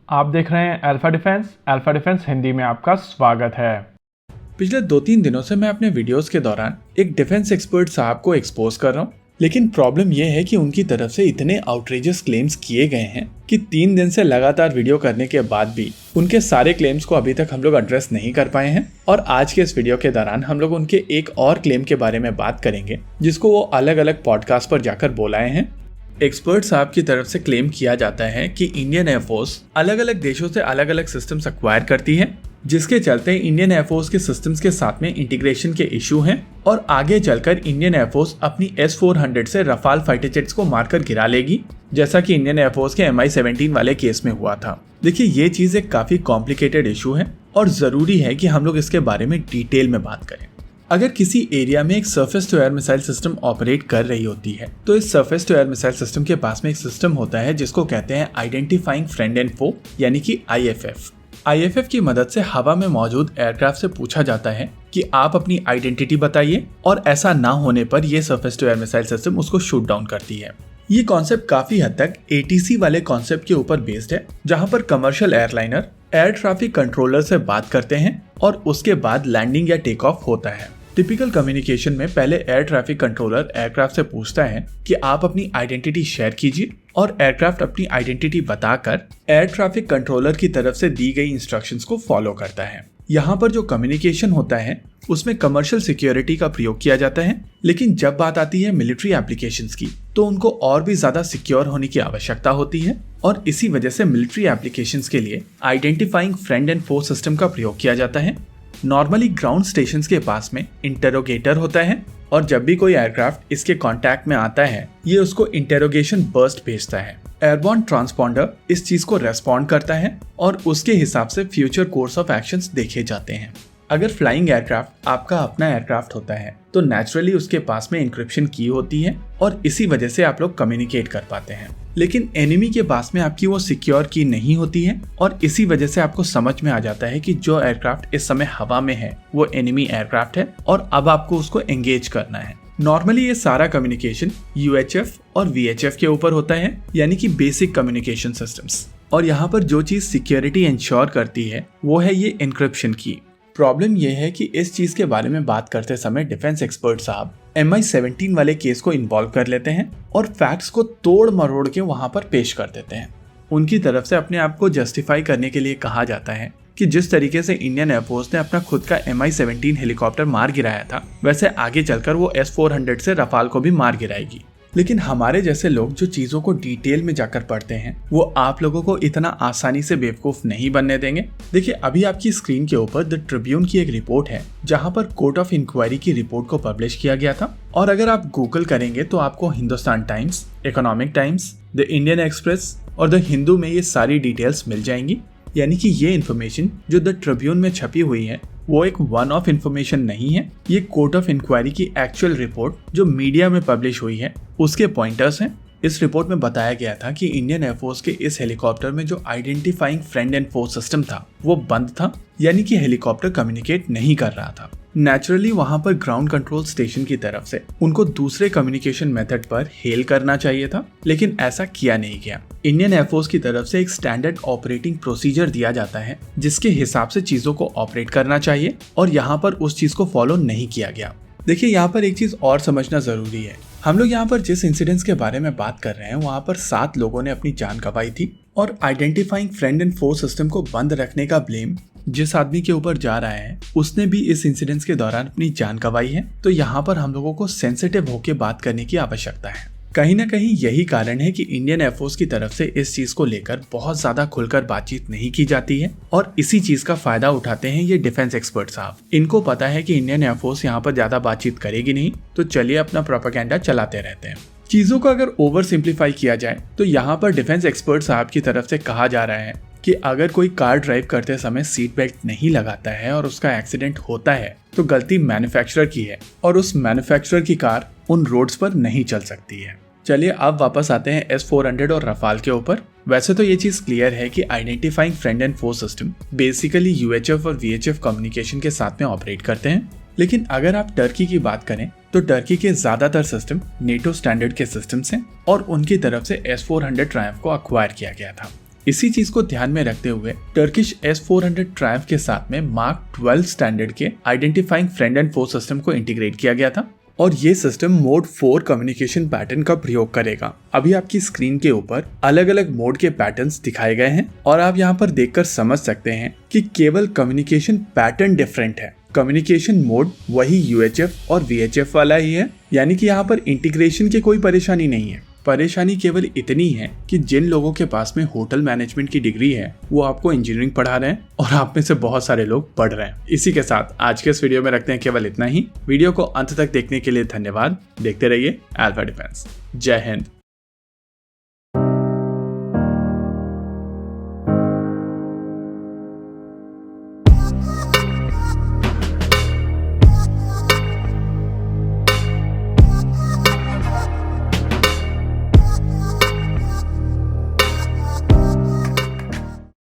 आप देख रहे हैं अल्फा डिफेंस हिंदी में आपका स्वागत है। पिछले 2-3 दिनों से मैं अपने वीडियोस के दौरान एक डिफेंस एक्सपर्ट साहब को एक्सपोज कर रहा हूँ, लेकिन प्रॉब्लम यह है कि उनकी तरफ से इतने आउटरेजियस क्लेम्स किए गए हैं कि 3 दिन से लगातार वीडियो करने के बाद भी उनके सारे क्लेम्स को अभी तक हम लोग एड्रेस नहीं कर पाए हैं। और आज के इस वीडियो के दौरान हम लोग उनके एक और क्लेम के बारे में बात करेंगे जिसको वो अलग अलग पॉडकास्ट पर जाकर बोलाए हैं। एक्सपर्ट साहब की तरफ से क्लेम किया जाता है कि इंडियन एयरफोर्स अलग अलग देशों से अलग अलग सिस्टम्स एक्वायर करती है, जिसके चलते इंडियन एयरफोर्स के सिस्टम्स के साथ में इंटीग्रेशन के इशू हैं और आगे चलकर इंडियन एयरफोर्स अपनी S-400 से रफाल फाइटर जेट्स को मारकर गिरा लेगी, जैसा कि इंडियन एयरफोर्स के MI-17 वाले केस में हुआ था। देखिए, ये चीज एक काफी कॉम्प्लिकेटेड इशू है और जरूरी है कि हम लोग इसके बारे में डिटेल में बात करें। अगर किसी एरिया में एक surface to air missile system operate कर रही होती है तो इस surface to air missile system के पास में एक सिस्टम होता है जिसको कहते हैं आइडेंटिफाइंग फ्रेंड एंड फो, यानी कि IFF। IFF की मदद से हवा में मौजूद एयरक्राफ्ट से पूछा जाता है कि आप अपनी आइडेंटिटी बताइए, और ऐसा ना होने पर यह surface to air missile system उसको शूट डाउन करती है। ये कॉन्सेप्ट काफी हद तक ATC वाले कॉन्सेप्ट के ऊपर बेस्ड है, जहां पर commercial airliner air traffic controller से बात करते हैं और उसके बाद लैंडिंग या टेक ऑफ होता है। टिपिकल कम्युनिकेशन में पहले एयर ट्रैफिक कंट्रोलर एयरक्राफ्ट से पूछता है कि आप अपनी आइडेंटिटी शेयर कीजिए, और एयरक्राफ्ट अपनी आइडेंटिटी बताकर एयर ट्रैफिक कंट्रोलर की तरफ से दी गई इंस्ट्रक्शंस को फॉलो करता है। यहाँ पर जो कम्युनिकेशन होता है उसमें कमर्शियल सिक्योरिटी का प्रयोग किया जाता है, लेकिन जब बात आती है मिलिट्री एप्लीकेशंस की तो उनको और भी ज्यादा सिक्योर होने की आवश्यकता होती है, और इसी वजह से मिलिट्री एप्लीकेशंस के लिए identifying friend and foe system का प्रयोग किया जाता है। नॉर्मली ग्राउंड स्टेशंस के पास में इंटरोगेटर होता है, और जब भी कोई एयरक्राफ्ट इसके कांटेक्ट में आता है ये उसको इंटरोगेशन बर्स्ट भेजता है। एयरबॉर्न ट्रांसपॉन्डर इस चीज को रेस्पॉन्ड करता है और उसके हिसाब से फ्यूचर कोर्स ऑफ एक्शंस देखे जाते हैं। अगर फ्लाइंग एयरक्राफ्ट आपका अपना एयरक्राफ्ट होता है तो नेचुरली उसके पास में इंक्रिप्शन की होती है और इसी वजह से आप लोग कम्युनिकेट कर पाते हैं। लेकिन एनिमी के पास में आपकी वो सिक्योर की नहीं होती है, और इसी वजह से आपको समझ में आ जाता है कि जो एयरक्राफ्ट इस समय हवा में है वो एनिमी एयरक्राफ्ट है और अब आपको उसको एंगेज करना है। नॉर्मली ये सारा कम्युनिकेशन UHF और VHF के ऊपर होता है, यानी कि बेसिक कम्युनिकेशन सिस्टम्स। और यहाँ पर जो चीज सिक्योरिटी इंश्योर करती है वो है ये एन्क्रिप्शन की। प्रॉब्लम यह है कि इस चीज के बारे में बात करते समय डिफेंस एक्सपर्ट साहब MI-17 वाले केस को इन्वॉल्व कर लेते हैं और फैक्ट्स को तोड़ मरोड़ के वहां पर पेश कर देते हैं। उनकी तरफ से अपने आप को जस्टिफाई करने के लिए कहा जाता है कि जिस तरीके से इंडियन एयरफोर्स ने अपना खुद का MI-17 हेलीकॉप्टर मार गिराया था, वैसे आगे चलकर वो S-400 से रफाल को भी मार गिराएगी। लेकिन हमारे जैसे लोग जो चीजों को डिटेल में जाकर पढ़ते हैं वो आप लोगों को इतना आसानी से बेवकूफ नहीं बनने देंगे। देखिए, अभी आपकी स्क्रीन के ऊपर द ट्रिब्यून की एक रिपोर्ट है जहां पर कोर्ट ऑफ इंक्वायरी की रिपोर्ट को पब्लिश किया गया था, और अगर आप गूगल करेंगे तो आपको Hindustan times, economic times, the Indian express और द हिंदू में ये सारी डिटेल्स मिल जाएंगी। यानी कि ये इन्फॉर्मेशन जो द ट्रिब्यून में छपी हुई है वो एक वन ऑफ इन्फॉर्मेशन नहीं है, ये कोर्ट ऑफ इंक्वायरी की एक्चुअल रिपोर्ट जो मीडिया में पब्लिश हुई है उसके पॉइंटर्स हैं। इस रिपोर्ट में बताया गया था कि इंडियन एयरफोर्स के इस हेलीकॉप्टर में जो identifying friend and foe system था वो बंद था, यानी कि हेलीकॉप्टर कम्युनिकेट नहीं कर रहा था। नेचुरली वहां पर ग्राउंड कंट्रोल स्टेशन की तरफ से उनको दूसरे कम्युनिकेशन मेथड पर हेल करना चाहिए था, लेकिन ऐसा किया नहीं गया। इंडियन एयरफोर्स की तरफ से एक स्टैंडर्ड ऑपरेटिंग प्रोसीजर दिया जाता है जिसके हिसाब से चीजों को ऑपरेट करना चाहिए, और यहाँ पर उस चीज को फॉलो नहीं किया गया। देखिए, यहाँ पर एक चीज और समझना जरूरी है। हम लोग यहाँ पर जिस इंसिडेंट्स के बारे में बात कर रहे हैं वहाँ पर 7 लोगों ने अपनी जान गंवाई थी, और identifying friend and foe system को बंद रखने का ब्लेम जिस आदमी के ऊपर जा रहा है उसने भी इस इंसिडेंट्स के दौरान अपनी जान गंवाई है। तो यहाँ पर हम लोगों को सेंसिटिव होकर बात करने की आवश्यकता है। कहीं ना कहीं यही कारण है कि इंडियन एयरफोर्स की तरफ से इस चीज को लेकर बहुत ज्यादा खुलकर बातचीत नहीं की जाती है, और इसी चीज का फायदा उठाते हैं ये डिफेंस एक्सपर्ट साहब। इनको पता है कि इंडियन एयरफोर्स यहाँ पर ज्यादा बातचीत करेगी नहीं, तो चलिए अपना प्रोपेगेंडा चलाते रहते हैं। चीजों को अगर ओवर सिंप्लीफाई किया जाए तो यहाँ पर डिफेंस एक्सपर्ट साहब की तरफ से कहा जा रहा है कि अगर कोई कार ड्राइव करते समय सीट बेल्ट नहीं लगाता है और उसका एक्सीडेंट होता है तो गलती मैन्युफैक्चरर की है, और उस मैन्युफैक्चरर की कार उन रोड्स पर नहीं चल सकती है। चलिए अब वापस आते हैं S-400 और रफाल के ऊपर। वैसे तो ये चीज क्लियर है कि identifying friend and foe system basically UHF और VHF कम्युनिकेशन के साथ में ऑपरेट करते हैं, लेकिन अगर आप टर्की की बात करें तो टर्की के ज्यादातर सिस्टम नेटो स्टैंडर्ड के सिस्टम्स हैं, और उनकी तरफ से S-400 ट्रायम्फ को अक्वायर किया गया था। इसी चीज को ध्यान में रखते हुए टर्किश S-400 ट्रायम्फ के साथ में मार्क 12 स्टैंडर्ड के identifying friend and foe system को इंटीग्रेट किया गया था और ये सिस्टम मोड 4 कम्युनिकेशन पैटर्न का प्रयोग करेगा। अभी आपकी स्क्रीन के ऊपर अलग अलग मोड के पैटर्न्स दिखाए गए हैं और आप यहाँ पर देखकर समझ सकते हैं कि केवल कम्युनिकेशन पैटर्न डिफरेंट है। कम्युनिकेशन मोड वही UHF और VHF वाला ही है, यानी कि यहाँ पर इंटीग्रेशन की कोई परेशानी नहीं है। परेशानी केवल इतनी है कि जिन लोगों के पास में होटल मैनेजमेंट की डिग्री है वो आपको इंजीनियरिंग पढ़ा रहे हैं और आप में से बहुत सारे लोग पढ़ रहे हैं। इसी के साथ आज के इस वीडियो में रखते हैं केवल इतना ही। वीडियो को अंत तक देखने के लिए धन्यवाद। देखते रहिए अल्फा डिफेंस। जय हिंद।